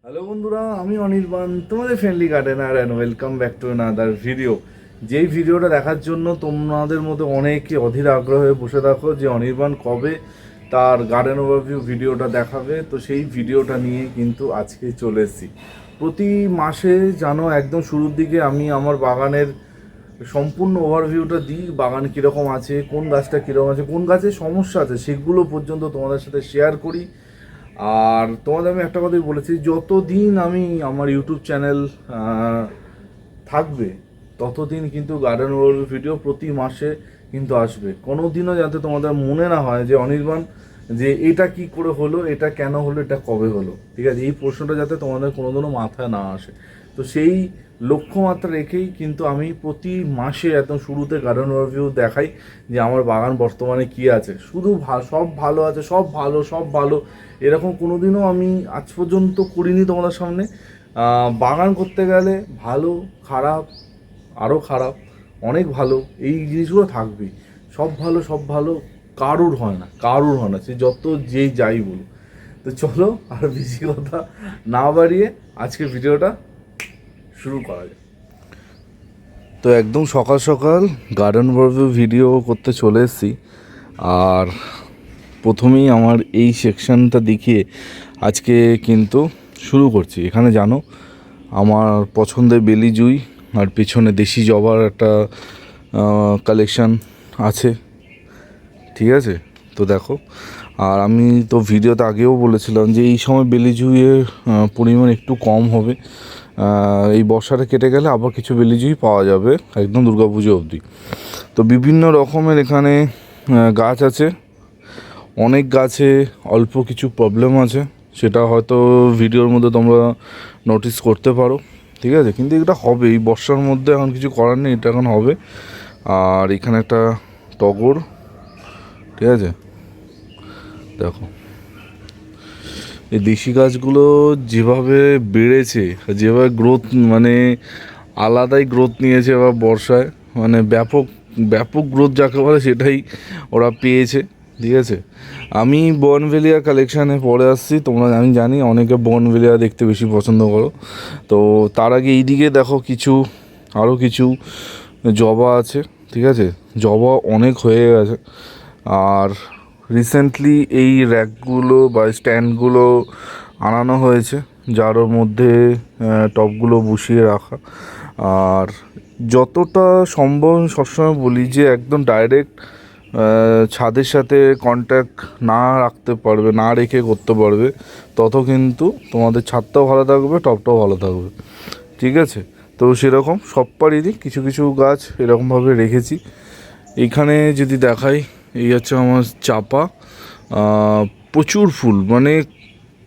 Hello বন্ধুরা, আমি অনির্বাণ, তোমাদের friendly gardener and welcome back to another video. যেই ভিডিওটা দেখার জন্য তোমাদের মধ্যে অনেকে অধীর আগ্রহে বসে থাকো যে অনির্বাণ কবে তার গার্ডেন ওভারভিউ ভিডিওটা দেখাবে, তো সেই ভিডিওটা নিয়ে কিন্তু আজকে চলে এসেছি। প্রতি মাসে জানো একদম শুরুর দিকে আমি আমার বাগানের সম্পূর্ণ ওভারভিউটা দিই, বাগান কীরকম আছে, কোন গাছটা কীরকম আছে, কোন গাছে সমস্যা আছে সেগুলো পর্যন্ত তোমাদের সাথে শেয়ার করি। আর তোমাদের আমি একটা কথাই বলেছি, যতদিন আমি আমার ইউটিউব চ্যানেল থাকবে ততদিন কিন্তু গার্ডেন ওভারভিউ ভিডিও প্রতি মাসে কিন্তু আসবে। কোনো দিনও যাতে তোমাদের মনে না হয় যে অনির্বাণ যে এটা কি করে হলো, এটা কেন হলো, এটা কবে হলো, ঠিক আছে, এই প্রশ্নটা যাতে তোমাদের কোনোদিনও মাথায় না আসে। তো সেই লক্ষ্যমাত্রা রেখেই কিন্তু আমি প্রতি মাসে একদম শুরুতে গার্ডেন ওভারভিউ দেখাই যে আমার বাগান বর্তমানে কি আছে। শুধু সব ভালো আছে, সব ভালো, সব ভালো এরকম কোনোদিনও আমি আজ পর্যন্ত করিনি তোমাদের সামনে। বাগান করতে গেলে ভালো, খারাপ, আরও খারাপ, অনেক ভালো, এই জিনিসগুলো থাকবেই। সব ভালো, সব ভালো কারুর হয় না, কারুর হয় না, সে যত যেই যাই বলুক। তো চলো আর বেশি কথা না বাড়িয়ে আজকে ভিডিওটা শুরু করা যায়। তো একদম সকাল সকাল গার্ডেন ওভারভিউ ভিডিও করতে চলে এসেছি। আর প্রথমেই আমার এই সেকশনটা দেখিয়ে আজকে কিন্তু শুরু করছি। এখানে জানো আমার পছন্দের বেলি জুই আর পেছনে দেশি জবার একটা কালেকশান আছে, ঠিক আছে। তো দেখো, আর আমি তো ভিডিওতে আগেও বলেছিলাম যে এই সময় বেলি জুইয়ের পরিমাণ একটু কম হবে। এই বর্ষাটা কেটে গেলে আবার কিছু বেলি জুই পাওয়া যাবে একদম দুর্গাপুজো অবধি। তো বিভিন্ন রকমের এখানে গাছ আছে, অনেক গাছে অল্প কিছু প্রবলেম আছে, সেটা হয়তো ভিডিওর মধ্যে তোমরা নোটিস করতে পারো, ঠিক আছে। কিন্তু এটা হবে এই বর্ষার মধ্যে, এখন কিছু করার নেই, এটা এখন হবে। আর এখানে একটা টগর, ঠিক আছে, দেখো এই দেশি গাছগুলো যেভাবে বেড়েছে, যেভাবে গ্রোথ, মানে আলাদাই গ্রোথ নিয়েছে এবার বর্ষায়, মানে ব্যাপক ব্যাপক গ্রোথ যাকে বলে সেটাই ওরা পেয়েছে, ঠিক আছে। আমি বোগনভেলিয়া কালেকশানে পরে আসছি, তোমরা আমি জানি অনেকে বোগনভেলিয়া দেখতে বেশি পছন্দ করো। তো তার আগে এইদিকে দেখো কিছু আরও কিছু জবা আছে, ঠিক আছে, জবা অনেক হয়ে গেছে। আর রিসেন্টলি এই র্যাকগুলো বা স্ট্যান্ডগুলো আনানো হয়েছে, যার মধ্যে টবগুলো বসিয়ে রাখা। আর যতটা সম্ভব সবসময় বলি যে একদম ডাইরেক্ট ছাদের সাথে কন্ট্যাক্ট না রাখতে পারবে, না রেখে করতে পারবে, তত কিন্তু তোমাদের ছাদটাও ভালো থাকবে, টবটাও ভালো থাকবে, ঠিক আছে। তো সেরকম সব পারিনি, কিছু কিছু গাছ এরকমভাবে রেখেছি। এইখানে যদি দেখাই, এই হচ্ছে আমার চাপা, প্রচুর ফুল, মানে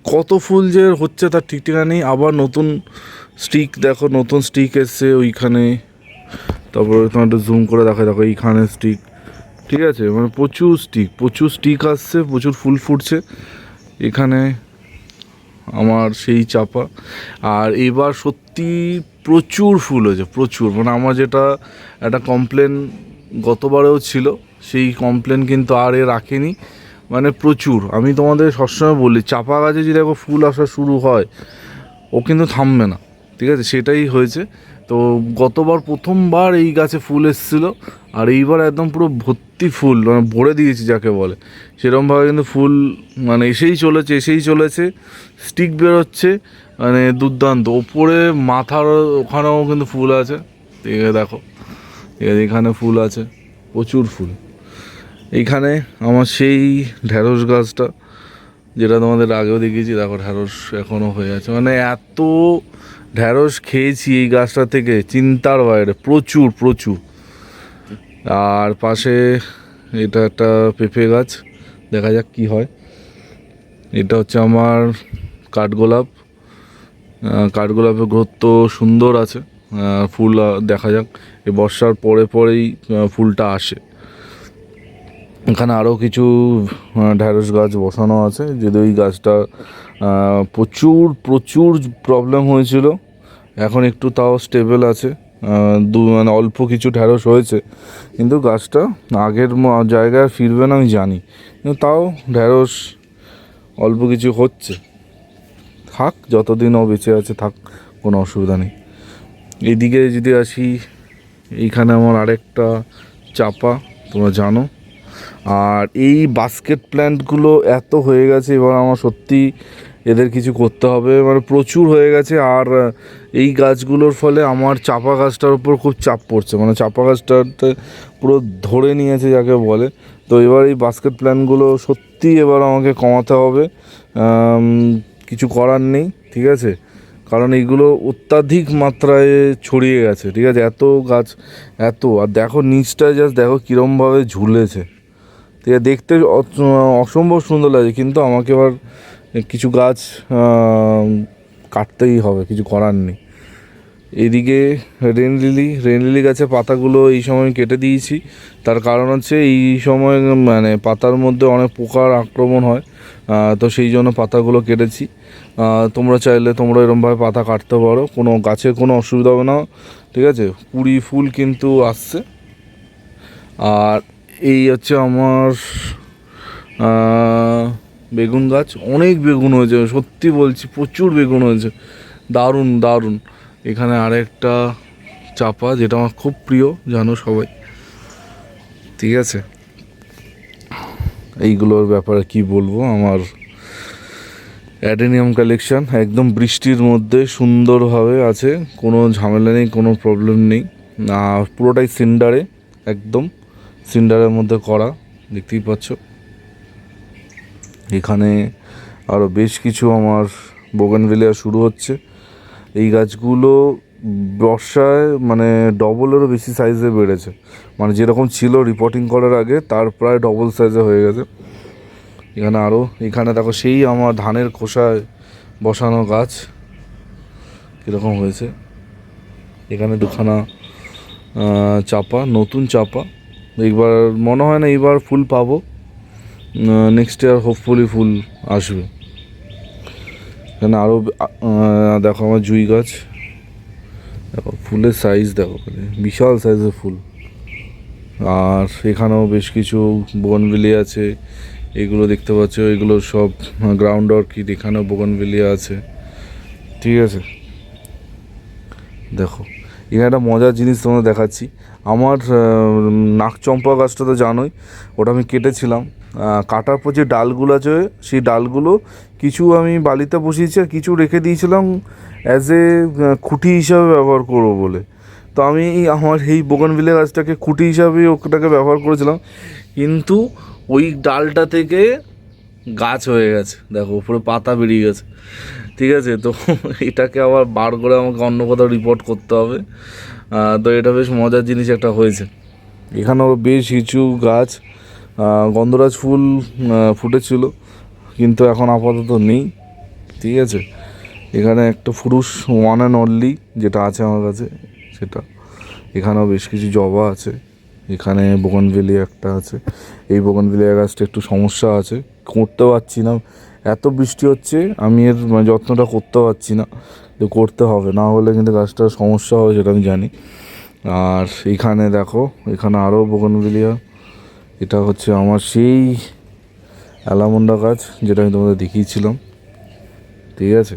কত ফুল যে হচ্ছে তার ঠিক ঠিকানা নেই। আবার নতুন স্টিক দেখো, নতুন স্টিক এসছে ওইখানে, তারপরে তোমার একটু জুম করে দেখো এইখানে স্টিক, ঠিক আছে, মানে প্রচুর স্টিক আসছে, প্রচুর ফুল ফুটছে এখানে আমার সেই চাপা। আর এবার সত্যি প্রচুর ফুল হয়েছে, প্রচুর, মানে আমার যেটা একটা কমপ্লেন গতবারেও ছিল, সেই কমপ্লেন কিন্তু আর রাখেনি, মানে প্রচুর। আমি তোমাদের সবসময় বলি চাপা গাছে যদি দেখো ফুল আসা শুরু হয় ও কিন্তু থামবে না, ঠিক আছে, সেটাই হয়েছে। তো গতবার প্রথমবার এই গাছে ফুল এসেছিলো, আর এইবার একদম পুরো ভর্তি ফুল, মানে ভরে দিয়েছি যাকে বলে, সেরকমভাবে কিন্তু ফুল মানে এসেই চলেছে, স্টিক বেরোচ্ছে, মানে দুর্দান্ত। ওপরে মাথার ওখানেও কিন্তু ফুল আছে, ঠিক আছে, দেখো এখানে ফুল আছে, প্রচুর ফুল। এইখানে আমার সেই ঢ্যাঁড়স গাছটা যেটা তোমাদের আগেও দেখিয়েছি, দেখো ঢ্যাঁড়স এখনও হয়ে আছে, মানে এত ঢ্যাঁড়স খেয়েছি এই গাছটা থেকে চিন্তার বাইরে, প্রচুর প্রচুর। আর পাশে এটা একটা পেঁপে গাছ, দেখা যাক কি হয়। এটা হচ্ছে আমার কাঠগোলাপ, কাঠগোলাপের গ্রোথ তো সুন্দর আছে, ফুল দেখা যাক, এই বর্ষার পরে পরেই ফুলটা আসে। এখানে আরও কিছু ঢ্যাঁড়স গাছ বসানো আছে, যদি ওই গাছটা প্রচুর প্রচুর প্রবলেম হয়েছিল, এখন একটু তাও স্টেবল আছে, মানে অল্প কিছু ঢ্যাঁড়স হয়েছে, কিন্তু গাছটা আগের জায়গায় ফিরবে না আমি জানি, কিন্তু তাও ঢ্যাঁড়স অল্প কিছু হচ্ছে, থাক, যতদিন ও বেঁচে আছে থাক, কোনো অসুবিধা নেই। এইদিকে যদি আসি, এইখানে আমার আরেকটা চাপা, তোমরা জানো। আর এই বাস্কেট প্ল্যান্টগুলো এত হয়ে গেছে, এবার আমার সত্যি এদের কিছু করতে হবে, মানে প্রচুর হয়ে গেছে। আর এই গাছগুলোর ফলে আমার চাপা গাছটার উপর খুব চাপ পড়ছে, মানে চাপা গাছটাতে পুরো ধরে নিয়েছে যাকে বলে। তো এবার এই বাস্কেট প্ল্যান্টগুলো সত্যি এবার আমাকে কমাতে হবে, কিছু করার নেই, ঠিক আছে? কারণ এইগুলো অত্যাধিক মাত্রায় ছড়িয়ে গেছে, ঠিক আছে? এত গাছ, এত, আর দেখো নিচটায় জাস্ট দেখো কীরমভাবে ঝুলেছে, ঠিক আছে? দেখতে অসম্ভব সুন্দর লাগে, কিন্তু আমাকে এবার কিছু গাছ কাটতেই হবে, কিছু করার নেই। এদিকে রেন লিলি গাছের পাতাগুলো এই সময় কেটে দিয়েছি। তার কারণ হচ্ছে এই সময় মানে পাতার মধ্যে অনেক পোকার আক্রমণ হয়, তো সেই জন্য পাতাগুলো কেটেছি। তোমরা চাইলে তোমরা এরকমভাবে পাতা কাটতে পারো, কোনো গাছের কোনো অসুবিধা হবে না, ঠিক আছে? কুড়ি ফুল কিন্তু আসছে। আর এই হচ্ছে আমার বেগুন গাছ, অনেক বেগুন হয়েছে, সত্যি বলছি প্রচুর বেগুন হয়েছে, দারুণ দারুণ। এখানে আরেকটা চাপা, যেটা আমার খুব প্রিয়, জানো সবাই, ঠিক আছে? এইগুলোর ব্যাপারে কি বলবো, আমার অ্যাডেনিয়াম কালেকশন একদম বৃষ্টির মধ্যে সুন্দরভাবে আছে, কোনো ঝামেলা নেই, কোনো প্রবলেম নেই। পুরোটাই সিন্ডারে, একদম সিন্ডারের মধ্যে করা, দেখতেই পাচ্ছ। এখানে আরও বেশ কিছু আমার বোগানভিলিয়া শুরু হচ্ছে। এই গাছগুলো বর্ষায় মানে ডবলেরও বেশি সাইজে বেড়েছে, মানে যেরকম ছিল রিপোর্টিং করার আগে তার প্রায় ডবল সাইজে হয়ে গেছে। এখানে আরও, এখানে দেখো সেই আমার ধানের খোসায় বসানো গাছ কীরকম হয়েছে। এখানে দুখানা চাপা, নতুন চাপা, এইবার মনে হয় না এইবার ফুল পাবো, নেক্সট ইয়ার হোপফুলি ফুল আসবে। এখানে আরও দেখো আমার জুঁই গাছ, দেখো ফুলের সাইজ দেখো, বিশাল সাইজের ফুল। আর এখানেও বেশ কিছু বোগনভিলিয়া আছে, এগুলো দেখতে পাচ্ছ, এগুলো সব গ্রাউন্ড অর্কিড। এখানেও বোগনভিলিয়া আছে, ঠিক আছে? দেখো এখানে একটা মজার জিনিস তোমাদের দেখাচ্ছি। আমার নাকচম্পা গাছটা তো জানোই, ওটা আমি কেটেছিলাম। কাটার পর যে ডালগুলো আছে, সেই ডালগুলো কিছু আমি বালিতে বসিয়েছি, আর কিছু রেখে দিয়েছিলাম অ্যাজ এ খুঁটি হিসাবে ব্যবহার করবো বলে। তো আমি আমার এই বোগানভিলিয়া গাছটাকে খুঁটি হিসাবে ওটাকে ব্যবহার করেছিলাম, কিন্তু ওই ডালটা থেকে গাছ হয়ে গেছে, দেখো উপরে পাতা বেরিয়ে গেছে, ঠিক আছে? তো এটাকে আবার বার করে আমাকে অন্য কোথাও রিপোর্ট করতে হবে। তো এটা বেশ মজার জিনিস একটা হয়েছে। এখানেও বেশ কিছু গাছ গন্ধরাজ ফুল ফুটেছিল, কিন্তু এখন আপাতত নেই, ঠিক আছে? এখানে একটা ফুরুষ ওয়ান অ্যান্ড অনলি যেটা আছে আমার কাছে সেটা। এখানেও বেশ কিছু জবা আছে, এখানে বোগানভিলিয়া একটা আছে। এই বোগানভিলিয়া গাছটা একটু সমস্যা আছে, করতে পারছি না, এত বৃষ্টি হচ্ছে, আমি এর যত্নটা করতে পারছি না, তো করতে হবে, না হলে কিন্তু গাছটার সমস্যা হবে, সেটা আমি জানি। আর এখানে দেখো, এখানে আরও বোগানভিলিয়া, এটা হচ্ছে আমার সেই অ্যালামন্ডা গাছ যেটা আমি তোমাদের দেখিয়েছিলাম, ঠিক আছে?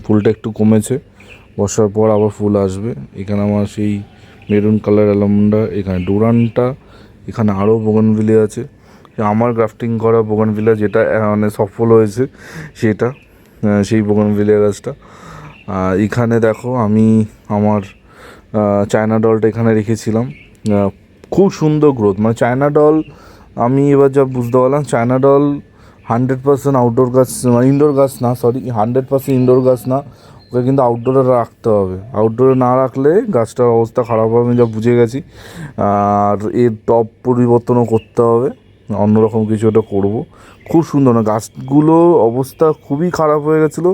ফুলটা একটু কমেছে, বর্ষার পর আবার ফুল আসবে। এখানে আমার সেই মেরুন কালার অ্যালামন্ডা, এখানে ডুরানটা, এখানে আরও বোগানভিলিয়া আছে, আমার গ্রাফটিং করা বোগানভিলিয়া যেটা মানে সফল হয়েছে সেটা, সেই বোগানভিলিয়া গাছটা। এখানে দেখো আমি আমার চায়না ডলটা এখানে রেখেছিলাম, খুব সুন্দর গ্রোথ, মানে চায়না ডল আমি এবার যা বুঝতে পারলাম, চায়না ডল 100% আউটডোর গাছ, ইনডোর গাছ না, সরি 100% ইনডোর গাছ না, ওকে কিন্তু আউটডোরে রাখতে হবে, আউটডোরে না রাখলে গাছটার অবস্থা খারাপ হবে, আমি যা বুঝে গেছি। আর এর টব পরিবর্তনও করতে হবে, অন্যরকম কিছু একটা করবো। খুব সুন্দর, না গাছগুলো অবস্থা খুবই খারাপ হয়ে গেছিলো,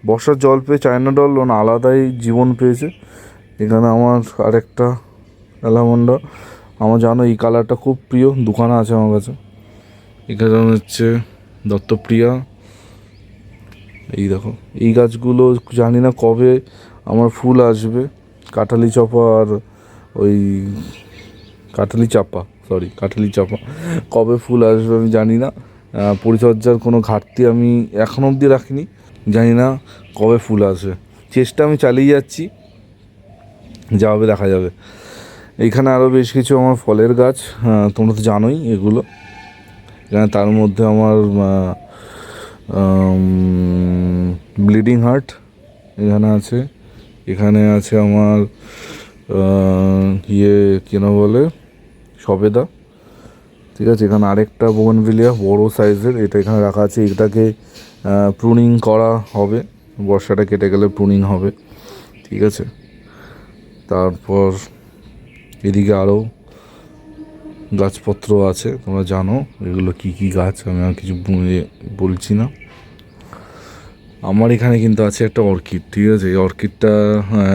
বর্ষার জল পেয়ে চায়না ডল মানে আলাদাই জীবন পেয়েছে। এখানে আমার আরেকটা অ্যালামন্ডা, আমার জানো এই কালারটা খুব প্রিয়, দুখানা আছে আমার কাছে। এখানে হচ্ছে দত্তপ্রিয়া, এই দেখো এই গাছগুলো জানি না কবে আমার ফুল আসবে, কাঁঠালি চাপা আর ওই কাঁঠালি চাপা কবে ফুল আসবে আমি জানি না। পরিচর্যার কোনো ঘাটতি আমি এখন অবধি রাখিনি, জানি না কবে ফুল আসবে, চেষ্টা আমি চালিয়ে যাচ্ছি, যা হবে দেখা যাবে। এইখানে আরও বেশ কিছু আমার ফলের গাছ, তোমরা তো জানোই এগুলো। এখানে তার মধ্যে আমার ব্লিডিং হার্ট এখানে আছে, এখানে আছে আমার কেন বলে সবেদা, ঠিক আছে। এখানে আরেকটা বোগনভিলিয়া বড় সাইজের, এটা এখানে রাখা আছে। এটাকে প্রুনিং করা হবে, বর্ষাটা কেটে গেলে প্রুনিং হবে, ঠিক আছে। তারপর এদিকে আরও গাছপত্র আছে, তোমরা জানো এগুলো কি কি গাছ, আমি আর কিছু বলছি না। আমার এখানে কিন্তু আছে একটা অর্কিড, ঠিক আছে। এই অর্কিডটা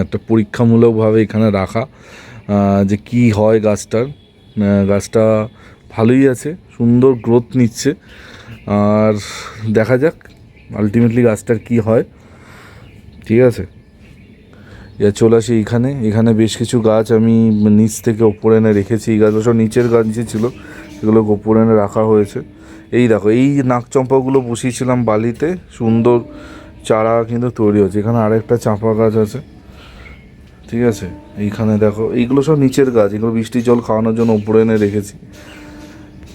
একটা পরীক্ষামূলকভাবে এখানে রাখা, যে কি হয় গাছটার। গাছটা ভালোই আছে, সুন্দর গ্রোথ নিচ্ছে, আর দেখা যাক আলটিমেটলি গাছটার কি হয়, ঠিক আছে। এবার চলে আসি এখানে। এখানে বেশ কিছু গাছ আমি নিচ থেকে ওপরে এনে রেখেছি। এই গাছগুলো সব নিচের গাছ নিচে ছিল, সেগুলো ওপরে এনে রাখা হয়েছে। এই দেখো, এই নাকচম্পাগুলো বসিয়েছিলাম বালিতে, সুন্দর চারা কিন্তু তৈরি হচ্ছে। এখানে আরেকটা চাঁপা গাছ আছে, ঠিক আছে। এইখানে দেখো, এইগুলো সব নিচের গাছ, এগুলো বৃষ্টির জল খাওয়ানোর জন্য উপরে এনে রেখেছি,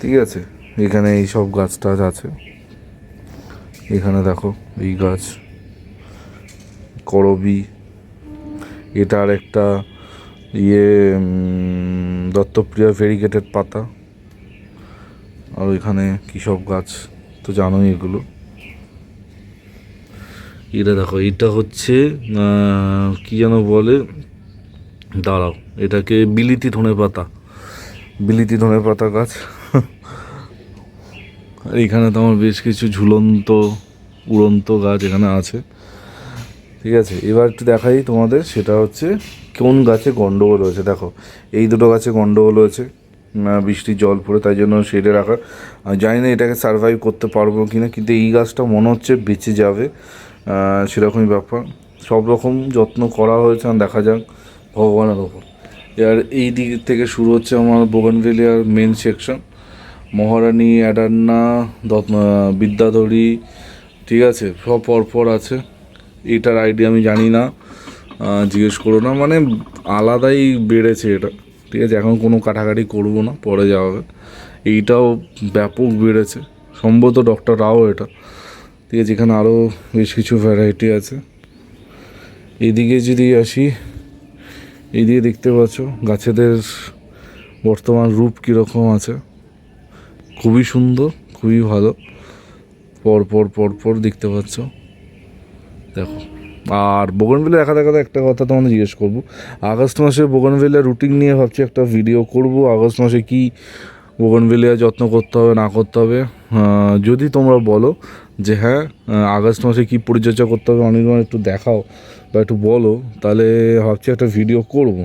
ঠিক আছে। এখানে এই সব গাছ টাছ আছে। এখানে দেখো এই গাছ করবি, এটা আর একটা দত্তপ্রিয়া ভেরিগেটেড পাতা। আর এখানে কী সব গাছ তো জানোই এগুলো। এটা দেখো, এটা হচ্ছে কী যেন বলে, দাঁড়াও, এটাকে বিলিতি ধনে পাতা, বিলিতি ধনে পাতা গাছ। এইখানে তো আমার বেশ কিছু ঝুলন্ত উড়ন্ত গাছ এখানে আছে, ঠিক আছে। এবার একটু দেখাই তোমাদের, সেটা হচ্ছে কোন গাছে গন্ডগোল হয়েছে। দেখো, এই দুটো গাছে গন্ডগোল হয়েছে, বৃষ্টির জল পড়ে, তাই জন্য শেডে রাখা। জানি না এটাকে সারভাইভ করতে পারবো কি না, কিন্তু এই গাছটা মনে হচ্ছে বেঁচে যাবে, সেরকমই ব্যাপার। সব রকম যত্ন করা হয়েছে, আর দেখা যাক ভগবানের ওপর। এবার এই দিক থেকে শুরু হচ্ছে আমার বোগানভেলিয়ার মেন সেকশন। মহারানী, অ্যাডান্না, বিদ্যাধরী, ঠিক আছে, সব পরপর আছে। এটার আইডিয়া আমি জানি না, জিজ্ঞেস করো না, মানে আলাদাই বেড়েছে এটা, ঠিক আছে। এখন কোনো কাটাকাটি করবো না, পরে যাওয়া হবে। এইটাও ব্যাপক বেড়েছে, সম্ভবত ডক্টর রাও এটা, ঠিক আছে। এখানে আরও বেশ কিছু ভ্যারাইটি আছে। এদিকে যদি আসি, এইদিকে দেখতে পাচ্ছ গাছেদের বর্তমান রূপ কীরকম আছে, খুবই সুন্দর, খুবই ভালো, পরপর পরপর দেখতে পাচ্ছ, দেখো। আর বোগানভিলিয়া দেখাতে একটা কথা তোমাদের জিজ্ঞেস করবো, আগস্ট মাসে বোগানভিলিয়া রুটিন নিয়ে ভাবছি একটা ভিডিও করব। আগস্ট মাসে কি বোগানভিলিয়া যত্ন করতে হবে না করতে হবে, যদি তোমরা বলো যে হ্যাঁ আগস্ট মাসে কী পরিচর্যা করতে হবে অনির্বাণ একটু দেখাও বা একটু বলো, তাহলে ভাবছি একটা ভিডিও করব,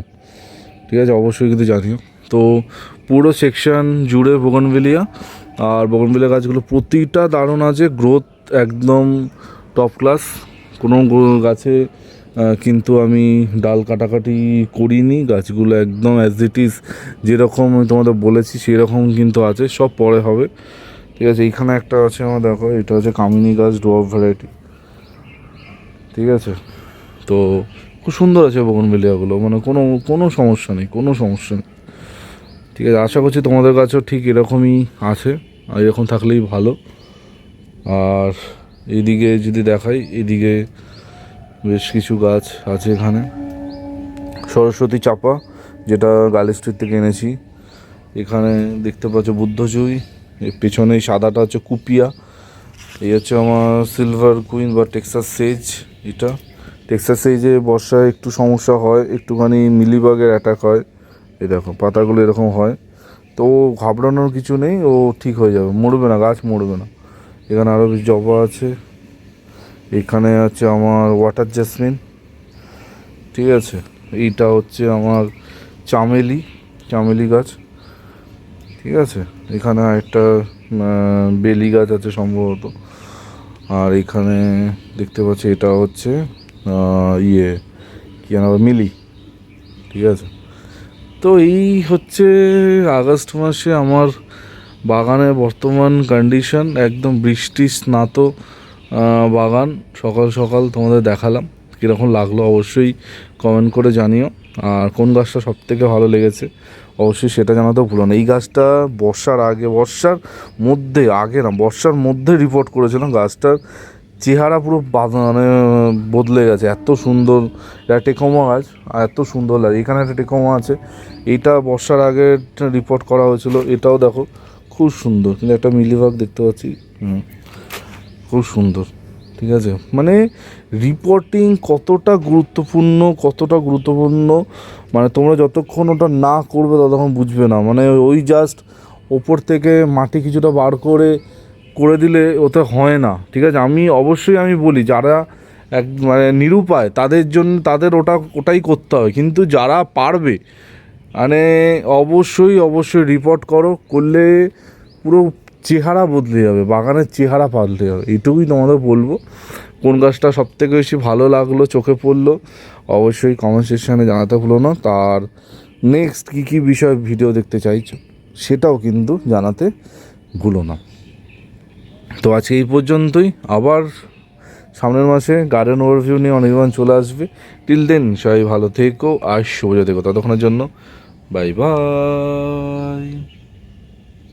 ঠিক আছে। অবশ্যই কিন্তু জানিও। তো পুরো সেকশন জুড়ে বোগানভিলিয়া, আর বোগানভিলিয়া গাছগুলো প্রতিটা দারুণ আছে, গ্রোথ একদম টপ ক্লাস। কোনো গাছে কিন্তু আমি ডাল কাটাকাটি করিনি, গাছগুলো একদম অ্যাজ ইট ইজ যেরকম আমি তোমাদের বলেছি সেরকম কিন্তু আছে, সব পরে হবে, ঠিক আছে। এইখানে একটা আছে আমার, দেখো, এটা হচ্ছে কামিনী গাছ, ডোয়ার্ফ ভ্যারাইটি, ঠিক আছে। তো খুব সুন্দর আছে বোগানভিলিয়াগুলো, মানে কোনো কোনো সমস্যা নেই, কোনো সমস্যা নেই, ঠিক আছে। আশা করছি তোমাদের কাছেও ঠিক এরকমই আছে, আর এরকম থাকলেই ভালো। আর এইদিকে যদি দেখাই, এদিকে বেশ কিছু গাছ আছে। এখানে সরস্বতী চাপা, যেটা গার্ল স্ট্রিট থেকে এনেছি। এখানে দেখতে পাচ্ছ বুদ্ধজুই, এর পেছনে সাদাটা হচ্ছে কুপিয়া। এই হচ্ছে আমার সিলভার কুইন বা টেক্সাস সেজ। এটা টেক্সাস সেজে বর্ষায় একটু সমস্যা হয়, একটুখানি মিলিবাগের অ্যাটাক হয়। এই দেখো পাতাগুলো এরকম হয়, তো ঘাবড়ানোর কিছু নেই, ও ঠিক হয়ে যাবে, মরবে না, গাছ মরবে না। এখানে আরও বেশ জবা আছে। এখানে আছে আমার ওয়াটার জেসমিন, ঠিক আছে। এইটা হচ্ছে আমার চামেলি, চামেলি গাছ, ঠিক আছে। এখানে একটা বেলি গাছ আছে সম্ভবত। আর এখানে দেখতে পাচ্ছি এটা হচ্ছে কী জানা মিলি, ঠিক আছে। তো এই হচ্ছে আগস্ট মাসে আমার বাগানের বর্তমান কন্ডিশন, একদম বৃষ্টি স্নাত বাগান সকাল সকাল তোমাদের দেখালাম, কীরকম লাগলো অবশ্যই কমেন্ট করে জানিও। আর কোন গাছটা সবথেকে ভালো লেগেছে অবশ্যই সেটা জানাতেও ভুলো না। এই গাছটা বর্ষার মধ্যে রিপোর্ট করেছিলাম। গাছটার চেহারা পুরো মানে বদলে গেছে, এত সুন্দর। এটা টেকোমা গাছ আর এত সুন্দর লাগে। এখানে একটা টেকোমা আছে, এইটা বর্ষার আগে রিপোর্ট করা হয়েছিল। এটাও দেখো খুব সুন্দর, কিন্তু একটা মিলিবাগ দেখতে পাচ্ছি, খুব সুন্দর। ঠিক আছে, মানে রিপোর্টিং কতটা গুরুত্বপূর্ণ, মানে তোমরা যতক্ষণ ওটা না করবে ততক্ষণ বুঝবে না। মানে ওই জাস্ট ওপর থেকে মাটি কিছুটা বার করে দিলে ওতে হয় না। ঠিক আছে, আমি বলি যারা মানে নিরুপায় তাদের ওটাই করতে হবে, কিন্তু যারা পারবে মানে অবশ্যই রিপোর্ট করলে পুরো চেহারা বদলে যাবে, বাগানের চেহারা পাল্টে যাবে। এইটুকুই তোমাদের বলবো। কোন গাছটা সবথেকে বেশি ভালো লাগলো, চোখে পড়লো, অবশ্যই কমেন্ট সেকশানে জানাতে ভুলো না। তার নেক্সট কী বিষয়ে ভিডিও দেখতে চাইছো সেটাও কিন্তু জানাতে ভুলো না। তো আজকে এই পর্যন্তই। আবার সামনের মাসে গার্ডেন ওভারভিউ নিয়ে অনির্বাণ চলে আসবে। টিল দেন সবাই ভালো থেকো আর শুভ থেকো। ততক্ষণের জন্য বাই বাই।